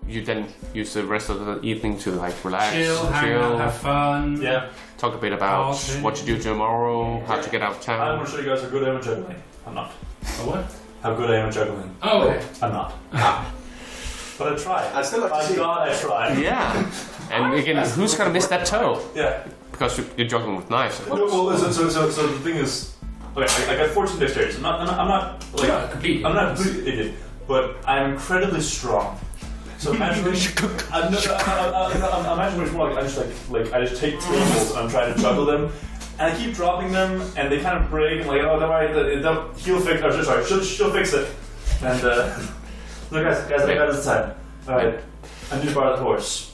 you then use the rest of the evening to like relax, hang out, have fun. Yeah. Talk a bit about what to do tomorrow, how to get out of town. I'm gonna show you guys how good I am at juggling. I'm not. A what? How good I am at juggling. Oh, okay. I'm not. But I try. I still like to see. God, I try. Yeah. And again, who's gonna miss that toe? Yeah. Because you're juggling with knives. No, well, so the thing is, okay, I got 14 dexterity. I'm not like completely. I'm not completely idiot, but I'm incredibly strong. So imagine I'm imagining more like I just take tables and I'm trying to juggle them, and I keep dropping them, and they kind of break, and like, oh, don't worry, he'll fix. Oh, sorry, she'll fix it. And look, guys, I got this time. All right, I need to borrow the horse.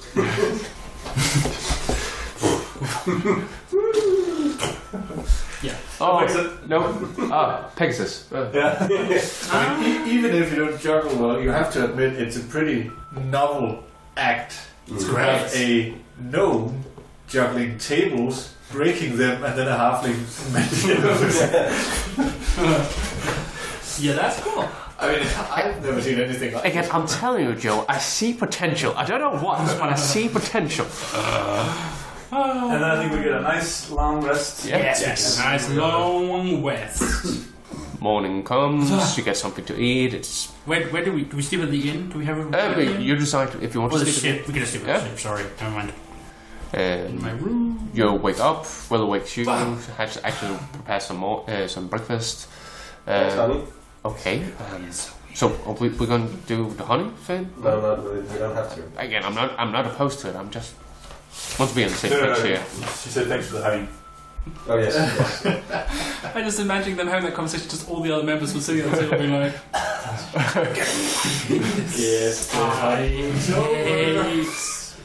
Yeah. Oh, fix it. No. Pegasus. Yeah. I mean, even if you don't juggle well, you have to admit it's a pretty novel act to have a gnome juggling tables, breaking them, and then a halfling. Yeah, that's cool. I mean, I've never seen anything like Again, I'm telling you, Joe, I see potential. I don't know what, but I see potential. And then I think we get a nice long rest. Yes. A nice long rest. Morning comes, you get something to eat. It's Where do we sleep at the inn? Do we have a you decide if you want to the sleep. ship. We can sleep at the ship. Sorry, never mind. In my room. You wake up. Will wakes you. Actually prepare some breakfast. Thanks, honey. Okay. So we're going to do the honey thing? No, we don't have to. Again, I'm not opposed to it. I'm just want to be on the same No, page here. She said thanks for the honey. Oh yes. I just imagine them having that conversation. Just all the other members were sitting at the table, being like, Yes. "I hate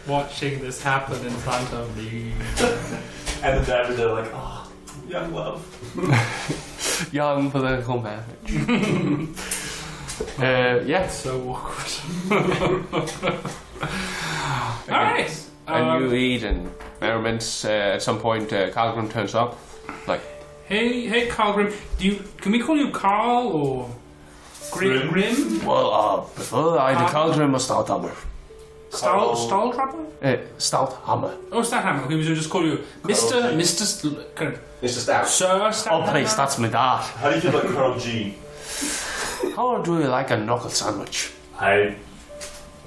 watching this happen in front of me." And the dad was there like, oh, young love. Young political marriage. Yeah. So awkward. All right. And you eat and merriments. At some point, Karlgrim turns up. Like, Hey, Karlgrim. Can we call you Karl or Grim? well, prefer I the Karlgrim or Stouthammer? Stahltrapper? Stouthammer. Oh, Stouthammer. Okay, we should just call you Mr. Mr. Stout. Sir Stouthammer. Oh, please, that's my dad. How do you feel about Carl G? How do you like a knuckle sandwich? I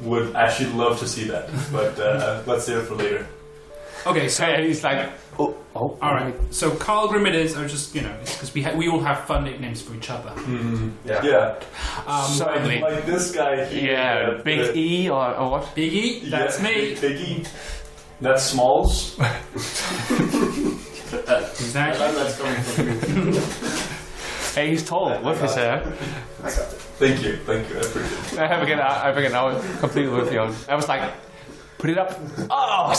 would actually love to see that, but let's save it for later. Okay, so And he's like, oh. all right. So Karlgrim it is. I was just because we all have fun nicknames for each other. Yeah. Certainly. Like this guy here. Yeah, Big E or what? Big E, that's me. Big E. That's Smalls. Exactly. that's coming from you. Hey, he's tall with his hair. I got it. Thank you. I appreciate it. I forget now. Completely with you. I was like, put it up. Oh,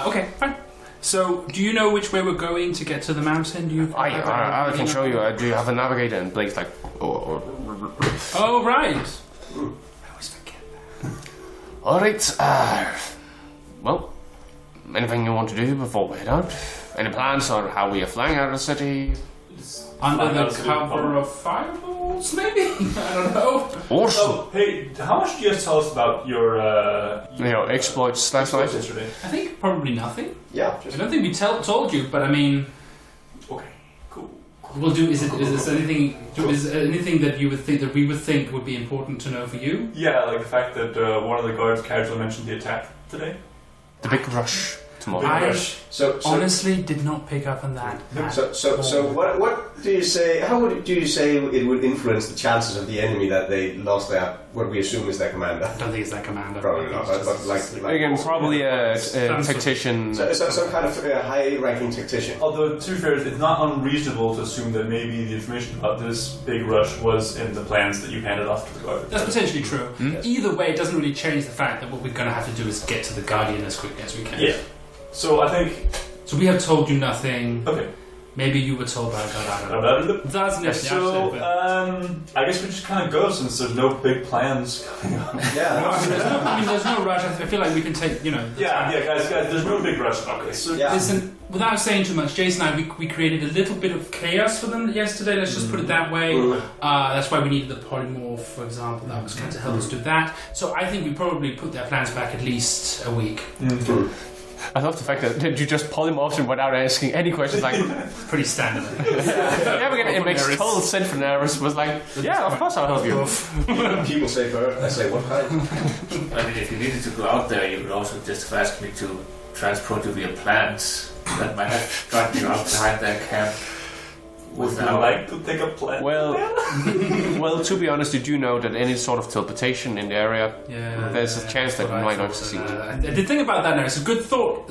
Okay, fine. So, do you know which way we're going to get to the mountain? Do you? I can show you. Do you have a navigator? And Blake's like, oh. Oh, right. I always forget that. All right. Well, anything you want to do before we head out? Any plans on how we are flying out of the city? Under the cover of fireballs, maybe? I don't know. Awesome. Oh, hey, how much do you guys tell us about your Exploits last night? yesterday? I think probably nothing. Yeah. I don't think we told you, but I mean, Okay, cool. we'll do. Is anything that you would think that we would think would be important to know for you? Yeah, like the fact that one of the guards casually mentioned the attack today. The big rush tomorrow. I So honestly did not pick up on that. So what do you say? How do you say it would influence the chances of the enemy that they lost their what we assume is their commander? I don't think it's that commander. Probably not, but like Again, probably a tactician. so some kind of high-ranking tactician. Although, to be fair, it's not unreasonable to assume that maybe the information about this big rush was in the plans that you handed off to the guard. That's potentially true. Either way, it doesn't really change the fact that what we're going to have to do is get to the Guardian as quickly as we can. Yeah. So I think. So we have told you nothing. Okay. Maybe you were told by a guard. I don't know. That's So I guess we just kind of go since there's no big plans coming up. Yeah. there's no rush. I feel like we can take, Yeah, guys, there's no big rush. Okay, so Yeah. Listen, without saying too much, Jason and I, we created a little bit of chaos for them yesterday, let's just put it that way. That's why we needed the polymorph, for example, that was kind of help us do that. So I think we probably put their plans back at least a week. I love the fact that you just polymorphed him without asking any questions. Like, pretty standard. It makes total sense for Nerys. Was like, yeah, of course I'll help you. People say bird, I say what kind? I mean, if you needed to go out there, you would also just ask me to transport you via plants that might have gotten you out behind their camp. Would you like to take a plant? Well, to be honest, did you know that any sort of teleportation in the area, there's a chance that you might not succeed. The thing about that now, it's a good thought.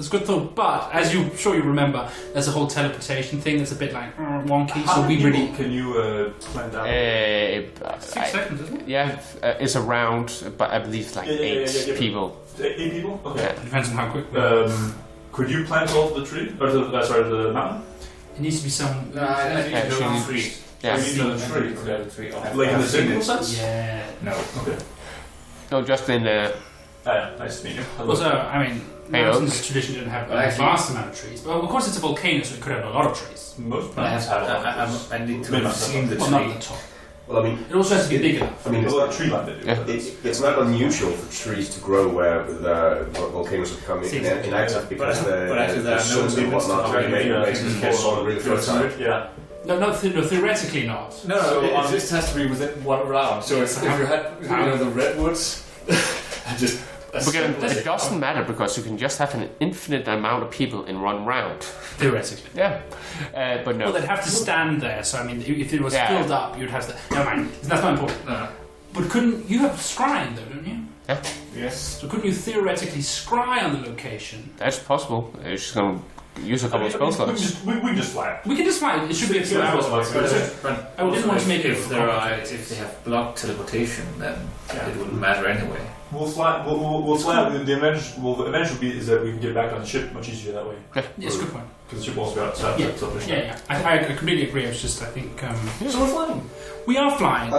But as you remember, there's a whole teleportation thing that's a bit like wonky. How many people can you plant out? 6 seconds, isn't it? Yeah, it's around, but I believe like 8 people. 8 people? Okay. Yeah. Depends on how quick. Could you plant all the tree? Or the mountain? It needs to be some. I think Yeah, you go on tree. Yeah. You need another tree. The tree. Like in the technical sense? Yeah. No. Okay. No, just in Nice to meet you. Also, I mean, mountains tradition didn't have a vast amount of trees. But of course, it's a volcano, so it could have a lot of trees. Most plants have a lot of trees. I need to have seen the Well, not tree. at the top. Well, I mean, It also has to be big enough. I mean, There's a lot of tree land they do. it's not unusual for trees to grow where the volcanoes have come inactive because but actually there the are no suns and limits to whatnot dragon really makes Yeah. the soil really fertile. Yeah. No, theoretically not. No, it just has to be within one round. So if you had the redwoods, just Again, it doesn't matter because you can just have an infinite amount of people in one round. Theoretically. Yeah, but no. Well, they'd have to stand there. So I mean, if it was Yeah. filled up, you'd have to. Never mind. That's not important. But couldn't you have scrying though, don't you? Yeah, yes. So couldn't you theoretically scry on the location? that's possible. It's just going to use a couple of spell slots. We can just fly. We can just fly. It should be a few hours. But I didn't want to make it if they have blocked teleportation, then it wouldn't matter anyway. We'll fly. We'll fly. The eventual be is that we can get back on the ship much easier that way. Yes, good point. Because the ship also got set. Yeah. I completely agree. It's just I think So we're flying. we are flying.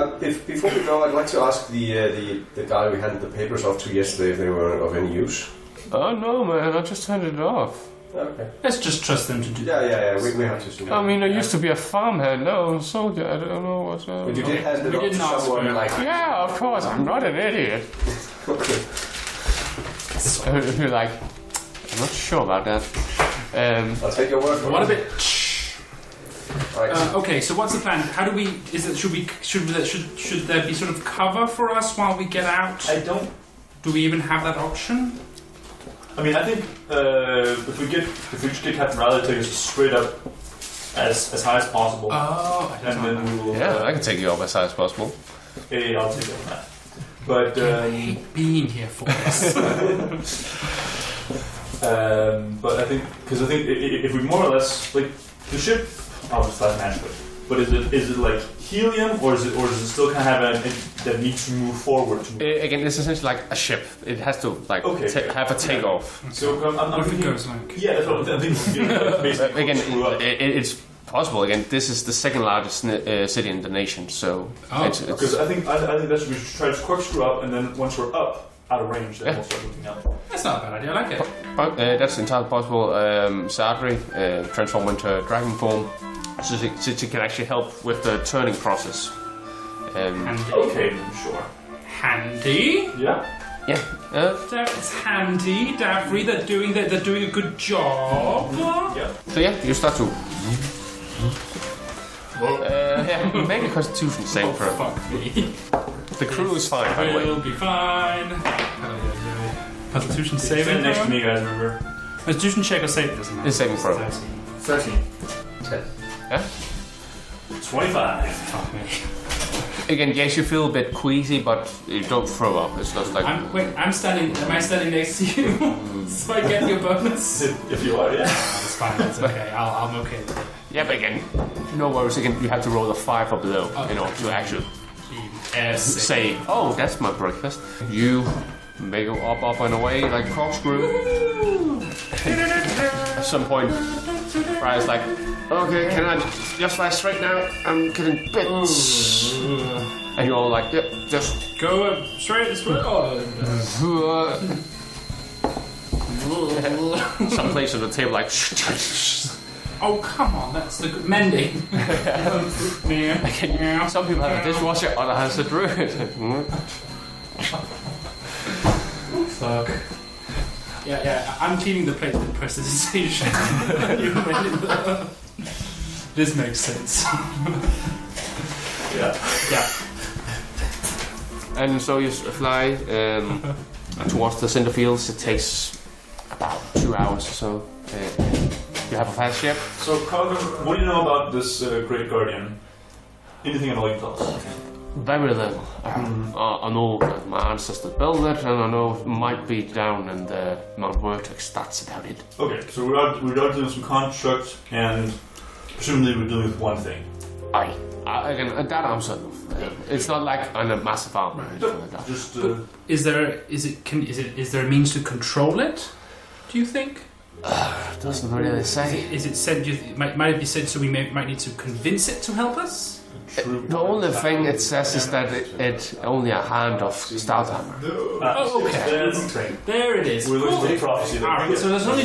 Before we go, I'd like to ask the guy we handed the papers off to yesterday if they were of any use. Oh no, man! I just turned it off. Okay. Let's just trust them to do. Yeah. We have to assume. I mean, I used to be a farmhand, now a soldier. I don't know what's. But you did hand it We off to didn't ask someone for it. like. Yeah, of course. I'm not an idiot. Okay. You're like, I'm not sure about that. I'll take your word for What a it. bit. Right. Okay, so what's the plan? How do we? Should there be sort of cover for us while we get out? I don't. Do we even have that option? I mean, I think if we just get Captain Riley to take us straight up as high as possible, Oh, I and then we will. Yeah, I can take you up as high as possible. Hey, I'll take it on that. But I hate being here for this. but I think if we more or less like the ship, I'll just flash naturally. But is it like helium or is it still kind of have that needs to move forward? Again, it's essentially like a ship. It has to like have a takeoff. So I'm What if it thinking, goes like? yeah, that's what I'm thinking. Basically, Again, screw up. it's possible. Again, this is the second largest city in the nation, so it's Because I think that's we should try to corkscrew up, and then once we're up out of range, then we'll start looking out. That's not a bad idea. I like it. but, that's entirely possible. Sadri transform into dragon form, so she can actually help with the turning process. Handy. Okay, sure. Handy. Yeah. Yeah. It's handy, Davri. They're doing a good job. Yeah. So yeah, you start to. Make a Constitution save for Fuck me. the crew is fine, by the way. We'll be fine. Constitution Sit saving next to throw? me, guys. Remember. Constitution check or save doesn't matter. It's saving throw. 13. 10. Yeah. 25. Fuck me. Again, yes, you feel a bit queasy, but you don't throw up. It's just like. Am I standing next to you? So I get your bonus? If you are, yeah. That's fine, that's okay. I'm okay with it. Yeah, but again, no worries. Again, you have to roll a 5 or below in order to actually say, "Oh, that's my breakfast." You may go up and away like corkscrew. At some point, Brian's like, "Okay, can I just fly straight now? I'm getting bits." And you're all like, "Yep, just." Go straight. some place on the table like. Oh, come on, that's the good mending. Some people have a dishwasher, other has a druid. Fuck. Yeah, I'm cleaning the plate with prestidigitation. This makes sense. Yeah. And so you fly towards the center fields. It takes about 2 hours or so. You have a fast ship. So, Karlgrim, what do you know about this Great Guardian? Anything at all you tell us? Very little. I know that my ancestors built it, and I know it might be down in the Mount Vertex. That's about it. Okay, so we're out doing some construct, and presumably we're dealing with one thing. Aye. Again, that I'm certain of. It's not like on a massive arm or anything like that. Just Is there a means to control it? Do you think? It doesn't really say. Is it said? Might it be said so we might need to convince it to help us? The only thing it says is that it's only a hand of Stouthammer. Oh, okay. There it is. We're looking at the prophecy. Alright, so as long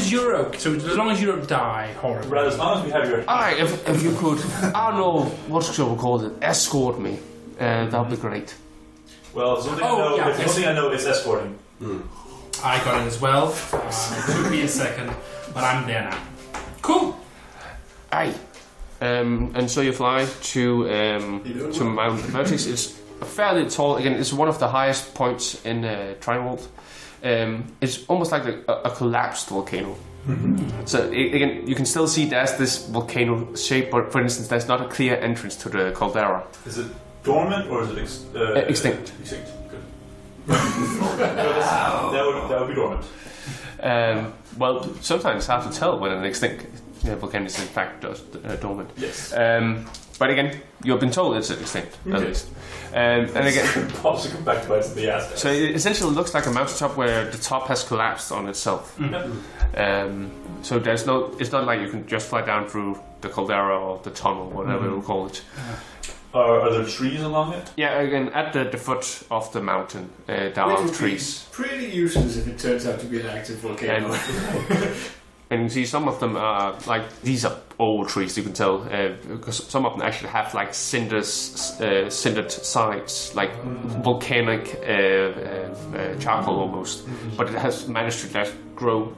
as you don't die horribly. Right, as long as we have your. Alright, if you could, I don't know what shall we call it, escort me, that would be great. Well, something I know is escorting. I got it as well. It took me a second, but I'm there now. Cool. Aye. And so you fly to Mount Vertex. It's fairly tall. Again, it's one of the highest points in Triwald. It's almost like a collapsed volcano. So again, you can still see there's this volcano shape, but for instance, there's not a clear entrance to the caldera. Is it dormant or is it extinct? Extinct. Good. that would be dormant. Well, sometimes it's hard to tell when an extinct volcano is in fact dormant. Yes. But again, you've been told it's extinct, at least. And again, pops come back to bites the ass. so it essentially looks like a mountaintop where the top has collapsed on itself. So there's no. It's not like you can just fly down through the caldera or the tunnel, whatever we'll call it. Are there trees along it? Yeah, again, at the foot of the mountain, there are trees. Pretty useless if it turns out to be an active volcano. And you can see some of them are like, these are old trees, you can tell, because some of them actually have like cindered sides, like volcanic charcoal almost. But it has managed to just grow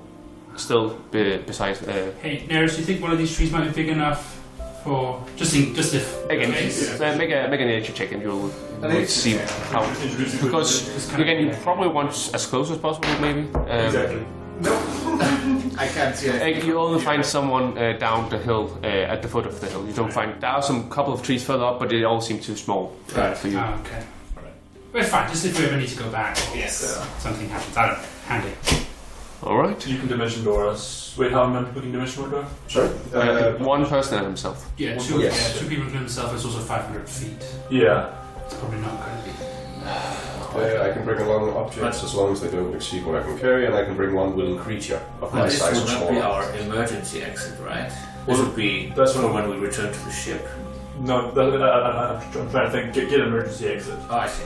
still beside. Hey, Neris, do you think one of these trees might be big enough for just if again, make an nature check and you'll see how. Because again, you probably want as close as possible, maybe. Exactly. Nope. I can't see it. You only find someone down the hill, at the foot of the hill. You don't find. There are some couple of trees further up, but they all seem too small for you. Okay. We're fine. Just if we ever need to go back. Yes. Something happens. I don't know. Handy. All right. You can dimension door us. Wait, how many we can dimension door? Sorry? One person and himself. Yeah, two people including himself. It's also 500 feet. Yeah. It's probably not going to be. I can bring along objects as long as they don't exceed what I can carry, and I can bring one willing creature of my This size or would not be smaller. our emergency exit, right? This would be That's for what- when we return to the ship. No, I'm trying to think. Get emergency exit. Oh, I see.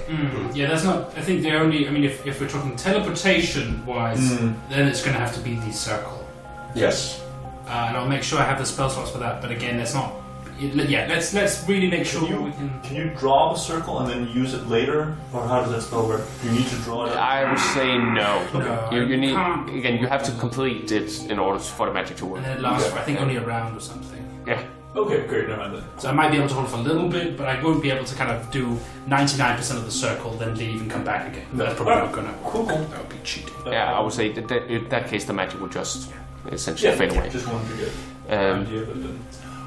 Yeah, that's not. I think the only. I mean, if we're talking teleportation wise, then it's going to have to be the circle. Yes. And I'll make sure I have the spell slots for that. But again, that's not. Let's really make sure we can. Can you draw the circle and then use it later, or how does that spell work? You need to draw it. I would say no. No, You need can't. again. You have to complete it in order for the magic to work. And then it lasts for I think only a round or something. Yeah. Okay, great. Never mind then. So I might be able to hold for a little bit, but I won't be able to kind of do 99% of the circle, then leave and come back again. That's probably not gonna. Cool. That would be cheating. Yeah, I would say that in that case the magic would just essentially fade away. Just wanted to get an idea, but then.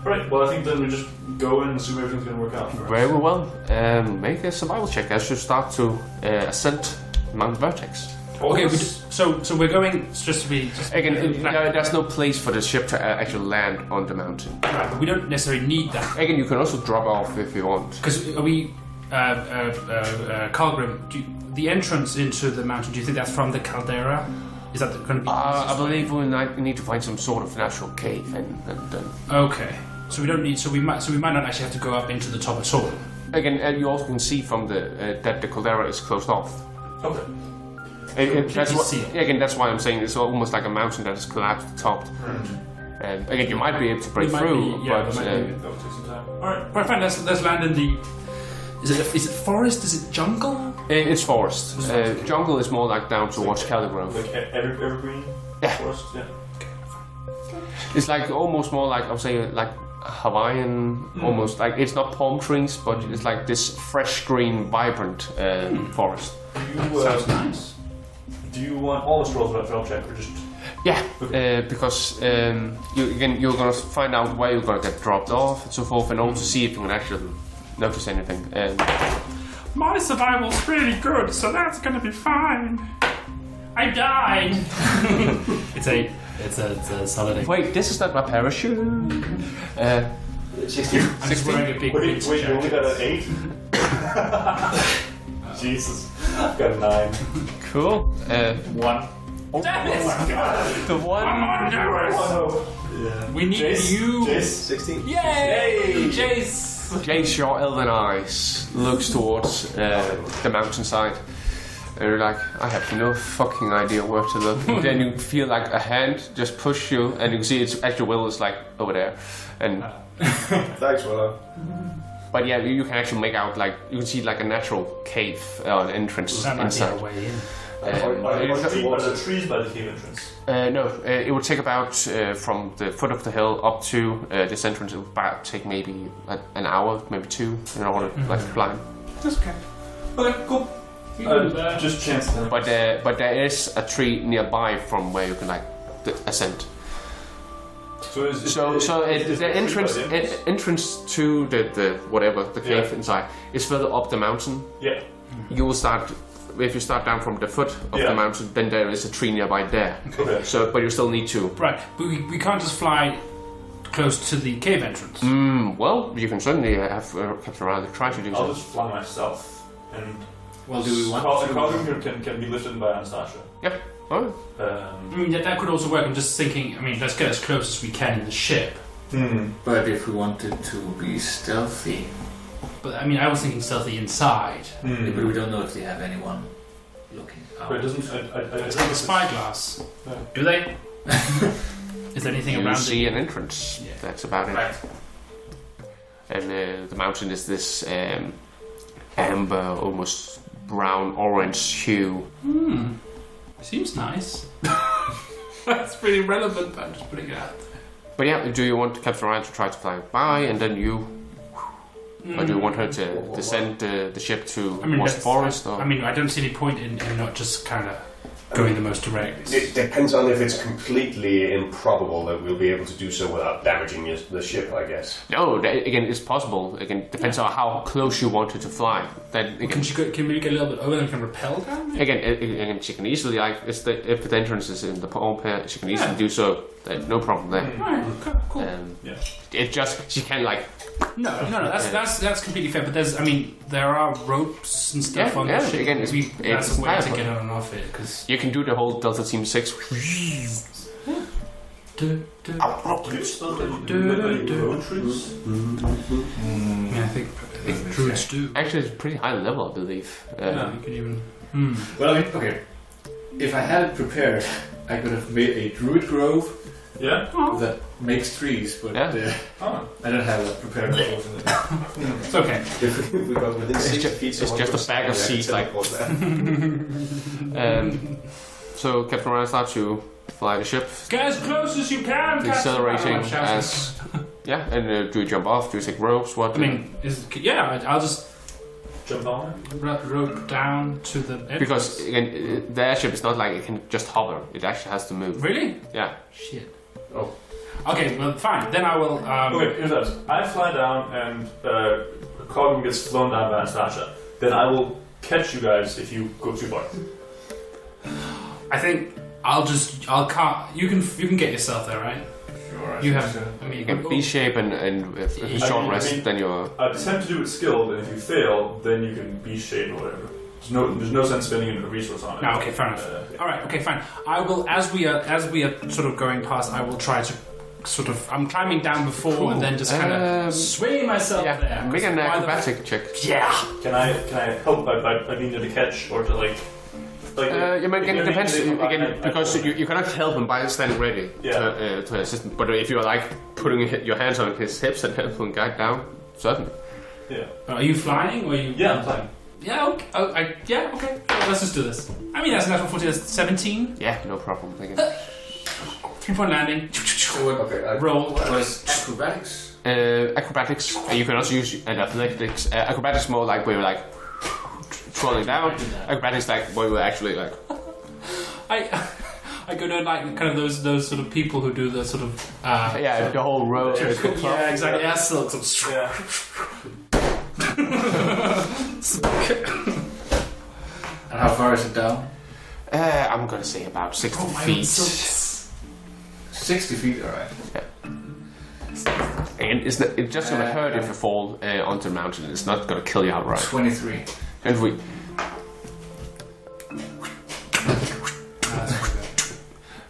Alright, well I think then we just go in and assume everything's going to work out for us. Very well. Make a survival check as you start to ascend Mount Vertex. Okay, so we're going just to be. Again, there's no place for the ship to actually land on the mountain. Right, but we don't necessarily need that. Again, you can also drop off if you want. Because are we. Karlgrim, the entrance into the mountain, do you think that's from the caldera? Is that going to be. I believe we need to find some sort of natural cave and Okay. So we don't need. So we might not actually have to go up into the top at all. again, you also can see from the that the caldera is closed off. Okay. That's why I'm saying it's almost like a mountain that is collapsed topped. Again, you might be able to break through, but that would take some time. Alright, fine, let's land in the... Is it forest? Is it jungle? It's forest. Jungle is more like down towards Karlgrim. Like evergreen forest, yeah. It's like almost more like, I would say, like Hawaiian, almost like, it's not palm trees, but it's like this fresh green, vibrant forest. Sounds nice. Do you want all the scrolls for that fail check, or just... Yeah, because you're gonna find out where you're gonna get dropped off and so forth, and also see if you can actually notice anything. My survival's really good, so that's gonna be fine. I died. It's a solid 8. Wait, this is not my parachute. 16. I'm just wearing a big Wait, you only got an 8? Jesus, I've got a 9. Cool. 1. Damn it! The one. Yeah. We need Jace? you. 16. Yay! Jace! Jace, your elven eyes looks towards the mountainside. And you're like, I have no fucking idea where to look. And then you feel like a hand just push you, and you can see it's actually Will is like over there. And Thanks, Willow. but yeah, you can actually make out like you can see like a natural cave an entrance That might be inside. our way in. Are there trees by the cave entrance? No, it would take about from the foot of the hill up to this entrance. It would about take maybe like an hour, maybe 2, in order to like climb. That's okay. Okay, cool. Just chance then. But there is a tree nearby from where you can like ascend. So The entrance to the whatever the cave inside is further up the mountain. Yeah. You will start. If you start down from the foot of the mountain, then there is a tree nearby there. Okay. So, but you still need to. Right, but we can't just fly close to the cave entrance. Well, you can certainly have kept around and try to do I'll so. just fly myself, and Well, do we want Karlgrim can be lifted by Anastasia. Yeah. Oh. I mean, that could also work. I'm just thinking, I mean, let's get as close as we can in the ship. But if we wanted to be stealthy, But I mean, I was thinking stealthy inside. but we don't know if they have anyone looking out. But it doesn't. It's like a spyglass. Yeah. Do they? Is there anything You around see it? an entrance. Yeah. That's about it. Right. And the mountain is this amber, almost brown orange hue. Seems nice. That's pretty relevant, but I'm just putting it out. But yeah, do you want Captain Ryan to try to fly by and then you? Or do you want her to descend the ship to towards the forest? Or? I mean, I don't see any point in not just kind of going the most direct. It depends on if it's completely improbable that we'll be able to do so without damaging the ship, I guess. No, again, it's possible. Again, depends on how close you want her to fly. Then again, Can we get a little bit over and can rappel down? again, she can easily like if the entrance is in the palm pair, she can easily do so. No problem there. Alright, cool. It just she can like. No, that's completely fair. But there are ropes and stuff on the ship. Again, that's it's a way to viable. get on and off it because. You can do the whole Delta Team 6. I think druids do. Actually, it's pretty high level, I believe. You can even. Well, I mean, okay. If I had it prepared, I could have made a druid grove Yeah. that makes trees, but I don't have that prepared, unfortunately. It's okay. If we got within 6 feet, it's just a bag of seeds, like. So Captain Ryan starts to fly the ship, Get as close as you can. accelerating Captain. Oh, as. Yeah, and do you jump off? Do you take ropes? What? I mean, I'll just Jump on. rope down to the entrance. Because again, the airship is not like it can just hover. It actually has to move. Really? Yeah. Shit. Oh. Okay, well, fine. Then I will. Okay, here's that. I fly down and Karlgrim gets flown down by Anastasia. Then I will catch you guys if you go too far. I think I'll can't. You can get yourself there, right? Sure. You have. I mean, You can B shape and if a short rest, then you're. Attempt to do it skilled, and if you fail, then you can B shape or whatever. There's no sense spending a resource on it. No, okay, fair enough. All right, okay, fine. I will, as we are sort of going past, I will try to sort of. I'm climbing down before and then just kind of swing myself there. Make an acrobatic check. Yeah. Can I help by being there to catch or to like Like, it depends again because you cannot help him by standing ready to assist him. But if you're like putting your hands on his hips and helping guide down, certainly. Yeah. Are you flying or are you? Yeah, I'm flying. Yeah. Okay. Okay. Let's just do this. I mean, that's a natural 40. That's 17. Yeah, no problem. Again. 3-point landing. Okay. Roll. What is acrobatics? Acrobatics. You can also use athletics. Acrobatics more like where you're like twirling down. Acrobatics like where you're actually like. I go down like kind of those sort of people who do the sort of the whole row. yeah, exactly. Yeah, silks. Yeah. And how far is it down? I'm gonna say about 60 feet. 60 feet, alright. And it's just gonna hurt if you fall onto the mountain. It's not gonna kill you outright. 23. And we.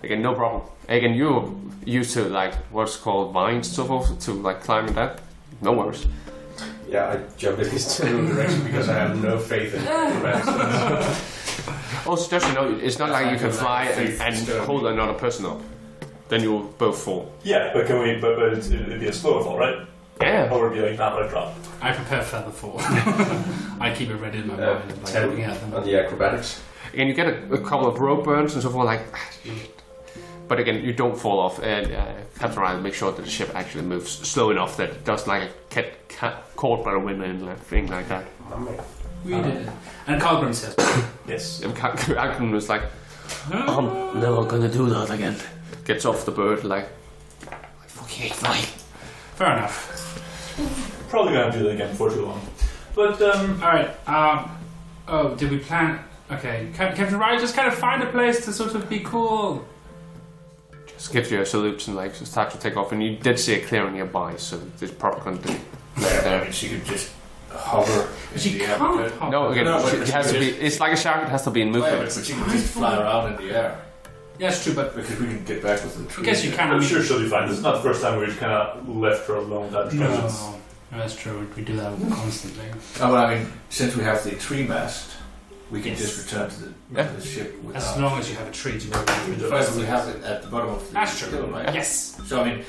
Again, no problem. Again, you're used to like what's called vines, so forth, to like climbing that. No worries. Yeah, I jump in his general direction because I have no faith in acrobatics. Also, just to know, it's not like you can fly and hold another person up. Then you will both fall. Yeah, but can we? But it'd be a slower fall, right? Yeah. Or it'd be like not like drop. I prepare feather fall. I keep it ready in my mind and like looking at them. On the acrobatics. Again, you get a couple of rope burns and so forth, like. But again, you don't fall off, and Captain Ryan make sure that the ship actually moves slow enough that it doesn't like a cat caught by the wind and like, thing like that. We did it. And Karlgrim says, Yes. And Karlgrim was like, I'm never gonna do that again. Gets off the bird like, I fucking hate flying. fair enough. Probably gonna do that again before too long. But Alright, did we plan? Okay, Captain Ryan, just kind of find a place to sort of be cool. Just gives you a salute and like start to take off, and you did see a clearing nearby, so there's probably going to be I mean, she could just hover. She can't hover. No, again, No, but it has to be. It's like a shark; it has to be in movement. But she can just fly around in the air. Yeah, it's true, but Because we can get back with the tree. I guess you can. I'm sure she'll be fine. This is not the first time we've kind of left her alone without instructions. No, that's true. We do that constantly. Oh, well, I mean, since we have the tree mast, we can just return to the ship without... As long as you have a tree to work with. First, we have it at the bottom of the That's true. hill, right? Yes. So, I mean,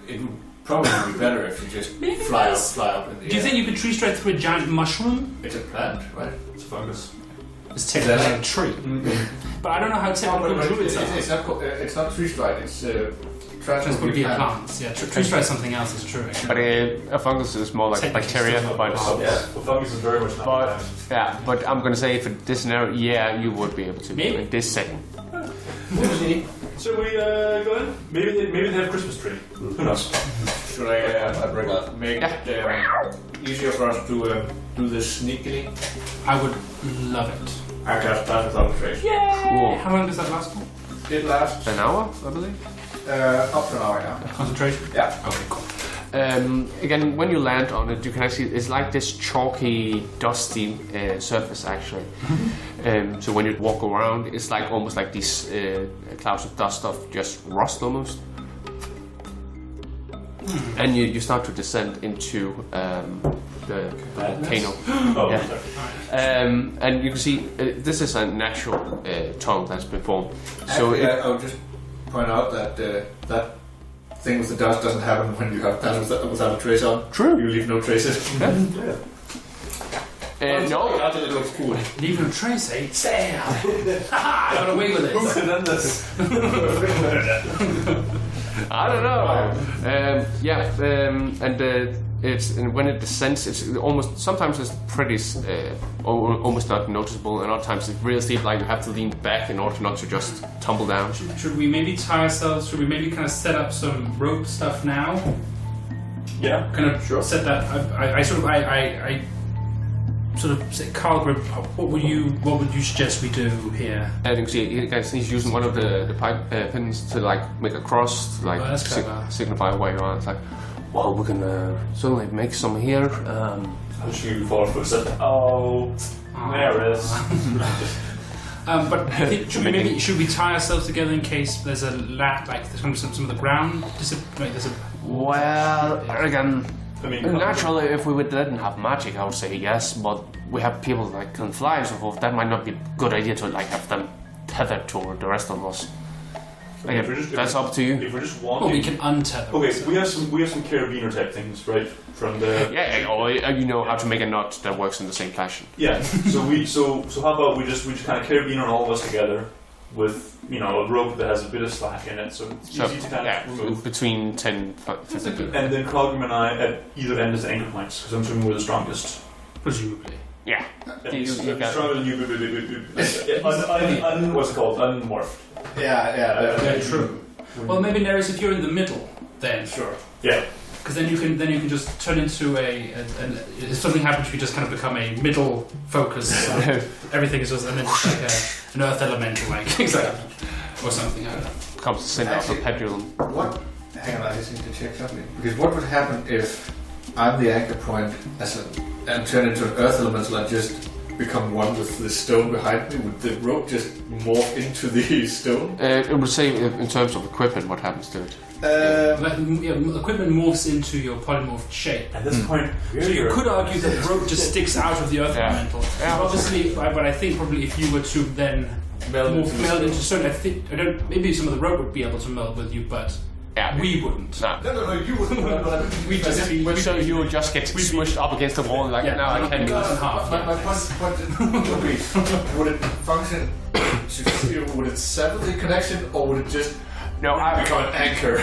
it would probably be better if you just fly up in the air. Do you think you could tree straight through a giant mushroom? It's a plant, right? It's a fungus. It's technically a tree. But I don't know how technical druids are. It's not tree stride, it's Just would be plants. Yeah, tree stride is something else, is true. But a fungus is more like bacteria. But The fungus is very much not But planned. yeah, but I'm gonna say for this scenario, yeah, you would be able to. Maybe. In this setting. So we go in? Maybe they have a Christmas tree. Who knows? Should I bring that. make it easier for us to do this sneakily? I would love it. I cast that without a trace. Cool. How long does that last for? It lasts An hour, I believe. up to an hour now. Concentration? Yeah. Okay, cool. Again, when you land on it, you can actually, it's like this chalky, dusty surface actually. So when you walk around, it's like almost like these clouds of dust of just rust almost. And you start to descend into the volcano. Oh, Yeah. sorry. And you can see this is a natural tongue that's been formed. So I would just point out that that thing with the dust doesn't happen when you have patterns without a trace on. True. You leave no traces. no. Until it looks cool. Leave no trace, eh? Sam! Haha! I got away with Who it! could have done this? I don't know. And when it descends, it's almost sometimes it's pretty almost not noticeable, and other times it's real steep. Like you have to lean back in order not to just tumble down. Should we maybe tie ourselves? Should we maybe kind of set up some rope stuff now? Yeah. Kind of set that. I sort of say, Karlgrim, what would you suggest we do here? And you can see he's using one of the pipe pins to like make a cross, to like that's clever. signify where you are. It's like, well, we can certainly make some here. She falls for a second. Oh, there it is. But should we tie ourselves together in case there's a like some of the ground there's a Well, again, I mean, naturally, if we didn't have magic, I would say yes, but we have people like can fly and so forth, that might not be a good idea to like have them tethered to the rest of us. Like, that's up to you. If we're just walking, Well, we can untether. Okay, we have some carabiner type things, right? From the or you know how to make a knot that works in the same fashion. yeah. So how about we just kind of carabiner all of us together with a rope that has a bit of slack in it, so it's easy to kind of remove. Between 10, 15. And then Karlgrim and I at either end as anchor points, because I'm assuming we're the strongest. Presumably. Yeah. You got stronger than you. What's it called? Unmorphed. Yeah. True. Well, maybe Neris, if you're in the middle, then Sure. Yeah. because then you can just turn into if something happens, you just kind of become a middle focus. So everything is just and then just like an earth elemental, like exactly, or something. I don't know. Comes to send out the pendulum. What? Hang on, I just need to check something. Because what would happen if I'm the anchor point and turn into an earth elemental and just become one with the stone behind me? Would the rope just morph into the stone? It would say in terms of equipment what happens to it. Equipment morphs into your polymorphed shape. At this point, So you could argue that the rope just sticks out of the earth elemental. Yeah. Obviously, but I think probably if you were to then meld into stone, maybe some of the rope would be able to meld with you, but we wouldn't. No, you wouldn't. We just So you would just get smushed up against the wall like, no, I can't do cut in this. half. My point would it function? Would it sever the connection, or would it just become an anchor?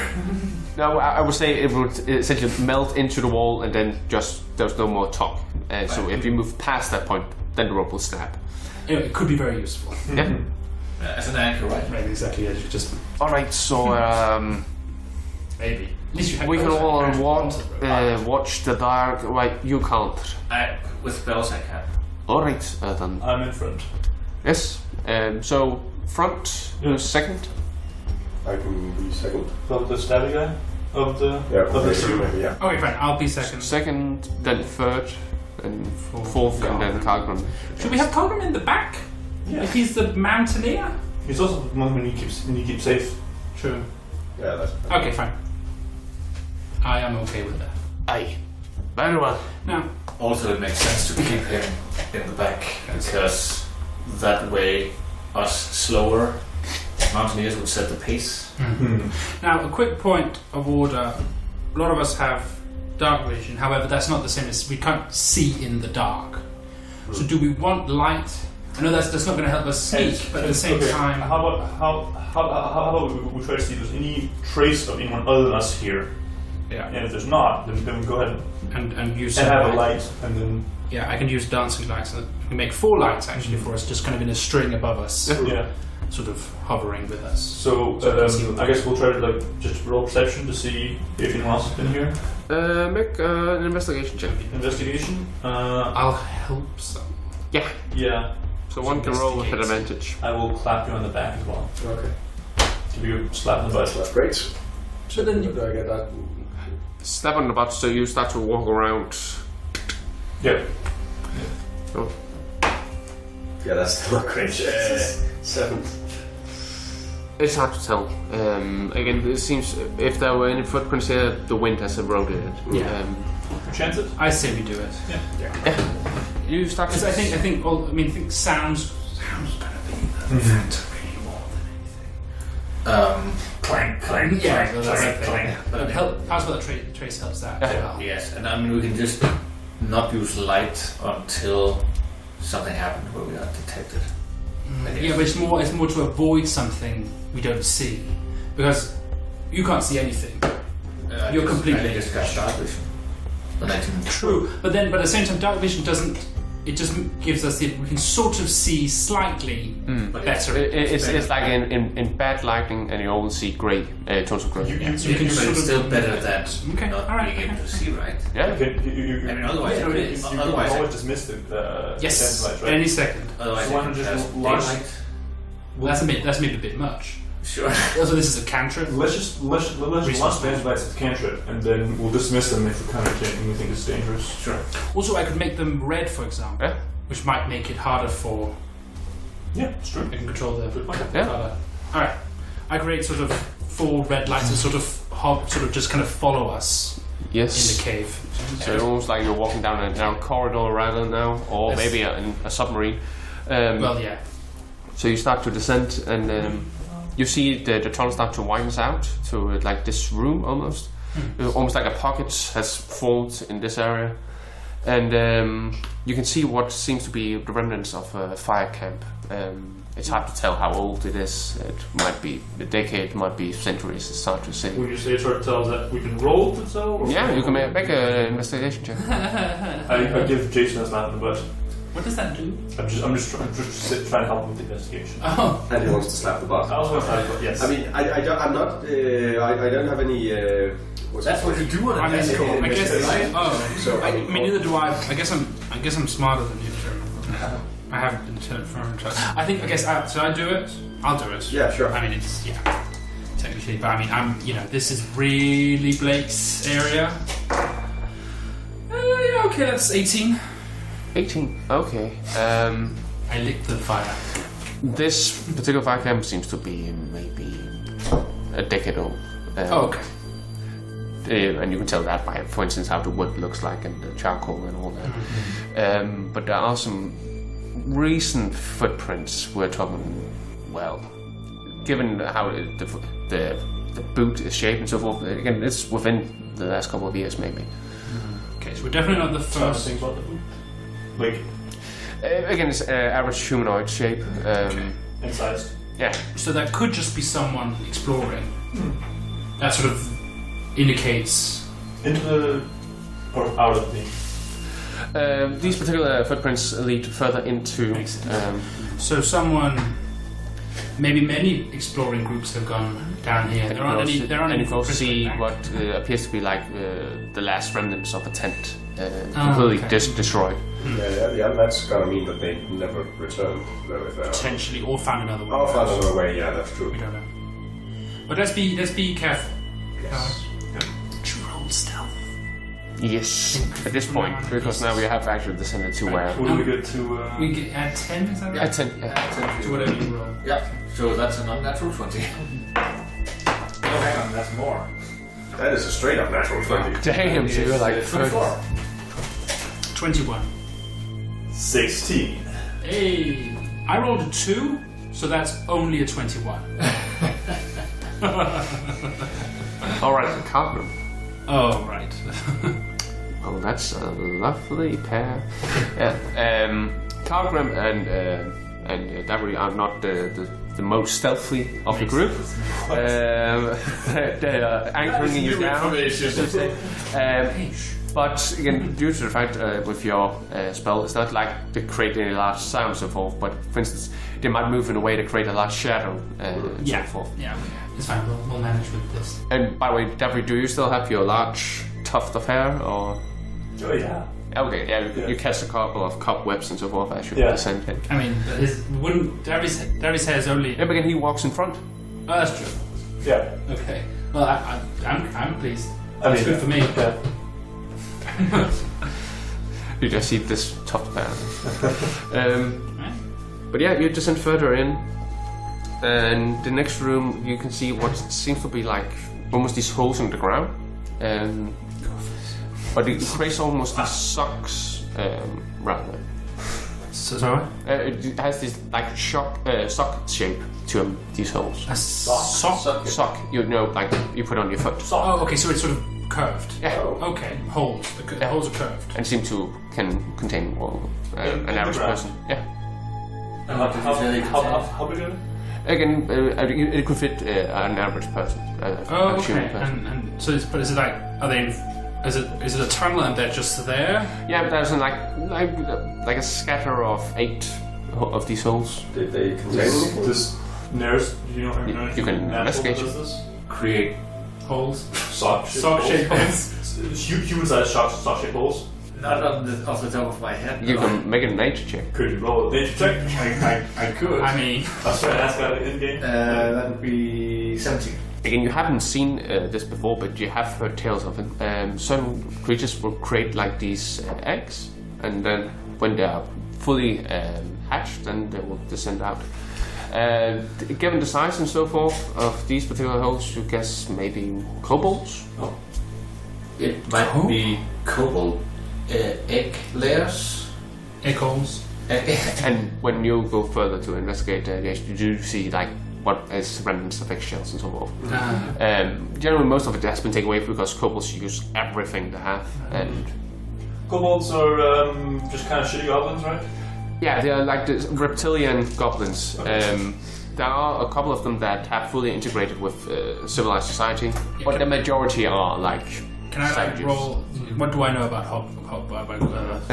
No, I would say it would essentially melt into the wall and then just there's no more top. So if you move past that point, then the rope will snap. Anyway, it could be very useful. Yeah. As an anchor, right? Right, exactly. Yeah, you just Alright, so maybe. At least you have we can all watch the dark. Right, you can't. With spells I can. Alright, then. I'm in front. Yes. So front, second. I can be second. Of the stabby guy? Of the two? maybe, yeah. Okay, fine. I'll be second. Second, then third, and fourth, and then Karlgrim. Should we have Karlgrim in the back? Yeah. If he's the mountaineer? He's also the one when you keep safe. True. Yeah, that's Okay, fine. I am okay with that. Aye. Very well. Now, Also, it makes sense to keep him in the back because that way, us slower mountaineers would set the pace. now, a quick point of order. A lot of us have dark vision. However, that's not the same as we can't see in the dark. So, do we want light? I know that's not going to help us sneak, but at the same time, How about we try to see if there's any trace of anyone other than us here? yeah, And if there's not, then we go ahead and use and some have a light, and then Yeah, I can use dancing lights. We can make 4 lights actually for us, just kind of in a string above us, yeah. sort of hovering with us. So I guess we'll try to just roll perception to see if anyone else has been here. Make an investigation check. Investigation. I'll help some. Yeah. Yeah. So one can roll with an advantage. I will clap you on the back as well. Okay. Give you a slap on the butt. That's great. So then Do I get that? Slap on the butt, so you start to walk around. Yep. Oh. Yeah, that's still not great. 7. It's hard to tell. Again, it seems if there were any footprints here, the wind has eroded it. Yeah. Chance it? I say we do it. You start to. Because I think sounds gonna be the factor really more than anything. Clank, clank, Yeah, clank, that's clank, the clank. thing. But Pass Without Trace helps that as well. Yes, and I mean we can just not use light until something happened where we are detected. Yeah, but it's more to avoid something we don't see, because you can't see anything. You're completely- I just got dark vision. But I can True, but at the same time, dark vision doesn't. It just gives us we can sort of see slightly better. It's like in bad lighting, and you only see grey, tones of grey. So you can but sort it's of still better than Okay, not alright, being able to see, right? Yeah. I mean, otherwise, Yeah, it is. You can otherwise, always dismiss the Yes, light, right? any second. otherwise, So why I not can just cast launch- daylight. That's maybe a bit much. Sure. Also, this is a cantrip. Let's just launch dance lights at cantrip, and then we'll dismiss them if we think it's dangerous. Sure. Also, I could make them red, for example, Yeah. which might make it harder for. Yeah, it's true. I can control the Yeah. color. All right, I create sort of 4 red lights that sort of just kind of follow us Yes. in the cave. So it's almost like you're walking down a narrow corridor rather now, or Yes. maybe a submarine. Well, yeah. So you start to descend, and you see the tunnel start to widen out to like this room almost. Almost like a pocket has formed in this area. And you can see what seems to be the remnants of a fire camp. It's hard to tell how old it is. It might be a decade, might be centuries. It's hard to say. Would you say it's hard to tell that we can roll to tell? Or Yeah, you can make an investigation check. I give Jason a slap in the butt. What does that do? I'm just trying to help him with the investigation. Oh, And he wants to slap the butt. I was going to slap the butt, yes. I mean, I'm not. I don't have any. That's what you do on a I guess. right? Oh, So I mean, neither do I. I guess I'm smarter than you, Jeremy. I haven't been confirmed. I think. I guess. Should I do it? I'll do it. Yeah, sure. I mean, it's technically, but I mean, this is really Blake's area. Yeah, okay, that's 18. 18. Okay. I licked the fire. This particular fire camp seems to be maybe a decade old. Okay. And you can tell that by, for instance, how the wood looks like and the charcoal and all that. But there are some recent footprints. We're talking, well, given how the boot is shaped and so forth. Again, it's within the last couple of years, maybe. Okay, so we're definitely not the first. thing about the boot. Like, Again, it's average humanoid shape. incised. Yeah. So that could just be someone exploring. That sort of indicates. Into the... or out of the... These particular footprints lead further into. So someone. Maybe many exploring groups have gone down here. There aren't any. There aren't any and you can also footprints see back. what appears to be like the last remnants of a tent, completely okay. destroyed. Yeah, that's gonna mean that they never returned. Though, if they are. Potentially, or found another way. I'll find another way. Yeah, that's true. We don't know. But let's be careful. Yes. Did you roll stealth? Yes, at this point, because now we have actually descended to where. What do we get to... We get at 10, is that right? At 10. Yeah. To whatever you roll. Yeah, so that's an unnatural 20. Oh, hang on, that's more. That is a straight up natural 20. Damn, so you're like 24. 21. 16. Hey, I rolled a 2, so that's only a 21. Alright, Karlgrim. Oh, right. Oh, that's a lovely pair. Yeah. Karlgrim and Davry are not the most stealthy of the group. They are anchoring you down. But again, due to the fact with your spell, it's not like they create any large sound and so forth. But for instance, they might move in a way to create a large shadow and so forth. Yeah, it's fine. We'll manage with this. And by the way, Davry, do you still have your large tuft of hair, or? Oh, yeah. Okay, yeah, you cast a couple of cobwebs and so forth. I should descend him. I mean, Darius has only. Yeah, but again, he walks in front. Oh, that's true. Yeah. Okay. Well, I'm pleased. I It's mean, good for me. Yeah. You just see this tuft pair. But yeah, you descend further in, and the next room you can see what seems to be like almost these holes in the ground. But it creates almost these socks, rather. So sorry. It has this like sock shape to them, these holes. A sock. Sock, you know, like you put on your foot. Oh, okay. So it's sort of curved. Yeah. Okay. Holes. The holes are curved. And seem to can contain an average person. Yeah. And how big are they? Again, it could fit an average person. Oh, a human okay. person. And so, but is it like? Are they? Is it a tunnel and they're just there? Yeah, but there's like a scatter of 8 of these holes. Did they contain anything? This Nares, you can investigate. Create holes. Sock-shaped holes. Human-sized sock-shaped holes. Not off the top of my head. You can make a nature check. Could you roll a nature check? I could. I mean, I was trying to ask about it in game. That would be 17. Again, you haven't seen this before, but you have heard tales of it. Some creatures will create like these eggs, and then when they are fully hatched, then they will descend out. Given the size and so forth of these particular holes, you guess maybe kobolds? Oh. It might be kobold egg layers. Echoes. And when you go further to investigate, you do see like what is remnants of eggshells and so forth. Generally, most of it has been taken away because kobolds use everything they have, and Kobolds are just kind of shitty goblins, right? yeah, they are like the reptilian goblins. There are a couple of them that have fully integrated with civilized society, but the majority are like. Can I savages. roll? What do I know about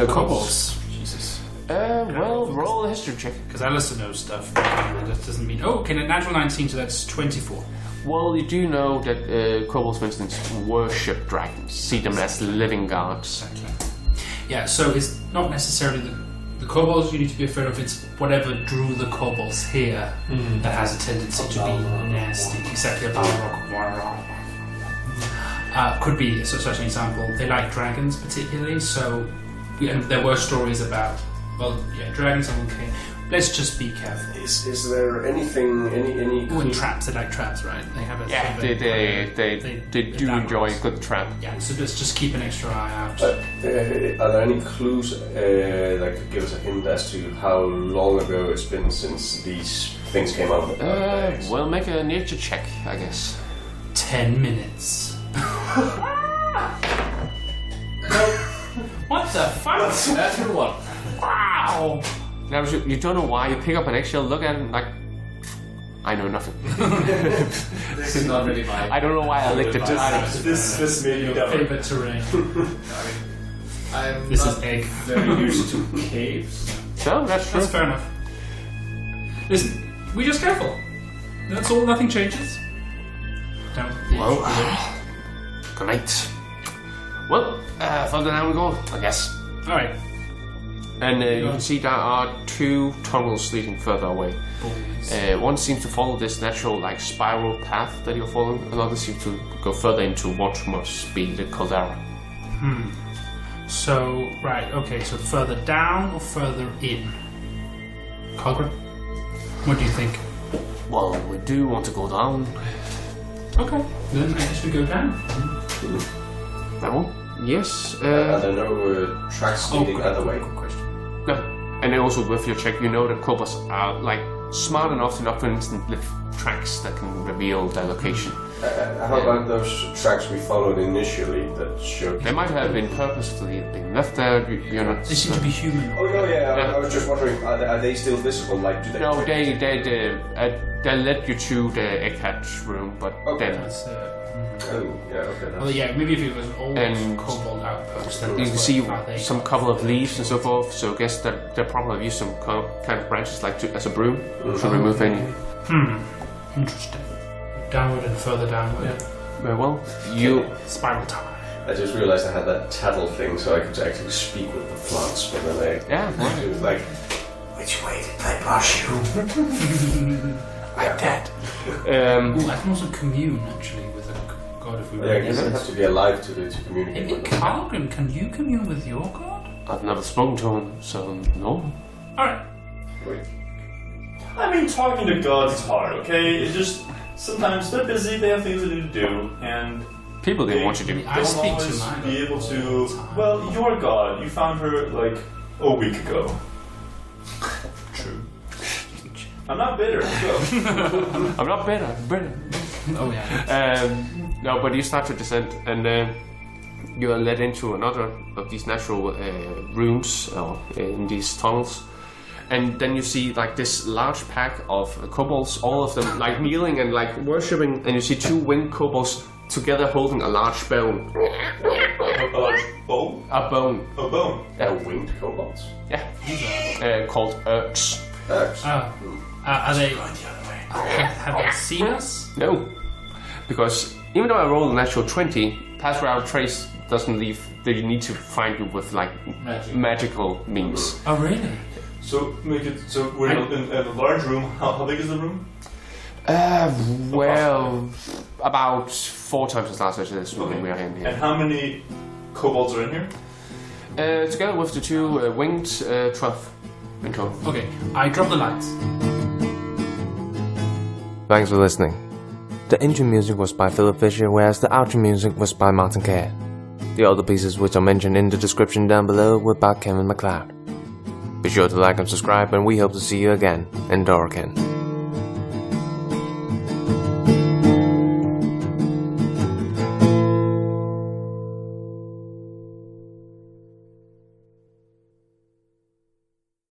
kobolds? Jesus. Well, roll a history check. Because Alistair knows stuff. That doesn't mean. Oh, okay, a natural 19, so that's 24. Well, you do know that kobolds, for instance, worship dragons, see them as living gods. Exactly. Yeah, so it's not necessarily the kobolds you need to be afraid of, it's whatever drew the kobolds here that has a tendency to be nasty. Exactly, a Balrog. Could be such an example. They like dragons particularly, so and there were stories about, dragons are okay. Let's just be careful. Is there anything, any and traps, they like traps, right? They have a they do enjoy a good trap. Yeah, so just keep an extra eye out. are there any clues that could give us a hint as to how long ago it's been since these things came out? Well, make a nature check, I guess. 10 minutes. What the fuck? That's the one. Wow! Now, you don't know why. You pick up an eggshell, look at it, and like, I know nothing. This is not really my. I don't know why I licked it. This made me dumb. Favorite terrain. This is egg. Very used to caves. No, that's true. That's fair enough. Listen, we're just careful. That's all, nothing changes. Don't. Well, good night. Well, further down we go, I guess. Alright. And you can see there are two tunnels leading further away. One seems to follow this natural like spiral path that you're following. Another seems to go further into what must be the caldera. So, right, okay, so further down or further in? Karlgrim? What do you think? Well, we do want to go down. Okay, then I guess we go down. Well, yes. Are there no tracks leading good, other way? Good question. No. And then also with your check, you know that kobolds are like smart enough to not, for instance, leave tracks that can reveal their location. How about those tracks we followed initially that showed? They might have been purposefully been left there. You're not. They seem to be human. Oh no, I was just wondering, are they still visible? Like, do they? No, they led you to the egg hatch room, but then That's, Oh, yeah, okay. well, yeah, maybe if it was an old And kobold outpost, then you can see they some couple of leaves and so forth. So I guess that they'll probably use some kind of branches like as a broom to remove any. Interesting. Downward and further downward. Well, you. Spiral time. I just realized I had that tattle thing, so I could actually speak with the plants. But then it was like, which way did they brush you? Like that. Ooh, I can also commune actually with a god if we Yeah, you don't have to be alive to communicate Maybe with them. Karlgrim, can you commune with your god? I've never spoken to him, so no. Alright. Wait. I mean, talking to gods is hard, okay? It just sometimes they're busy, they have things they need to do, and People didn't want you to. I don't speak to always mine. be able to. Well, your god, you found her like a week ago. True. I'm not bitter. Let's go. I'm not better. I'm better. Oh yeah. No, but you start to descend, and you are led into another of these natural rooms in these tunnels. And then you see like this large pack of kobolds, all of them like kneeling and like worshipping, and you see two winged kobolds together holding a large bone. A large bone? A bone. A bone. Winged kobolds. Yeah. Called Urks. Are they? Have they seen us? No. Because even though I rolled a natural 20, pass without trace doesn't leave. They need to find you with like magical means. Oh really? So make it. So we're in a large room. How big is the room? Well, about 4 times as large as this room we are in here. And how many kobolds are in here? Together with the two winged 12 in total. Okay, I drop the lights. Thanks for listening. The intro music was by Philip Fischer, whereas the outro music was by Martin Kerr. The other pieces which are mentioned in the description down below were by Kevin MacLeod. Be sure to like and subscribe, and we hope to see you again in Dorkin.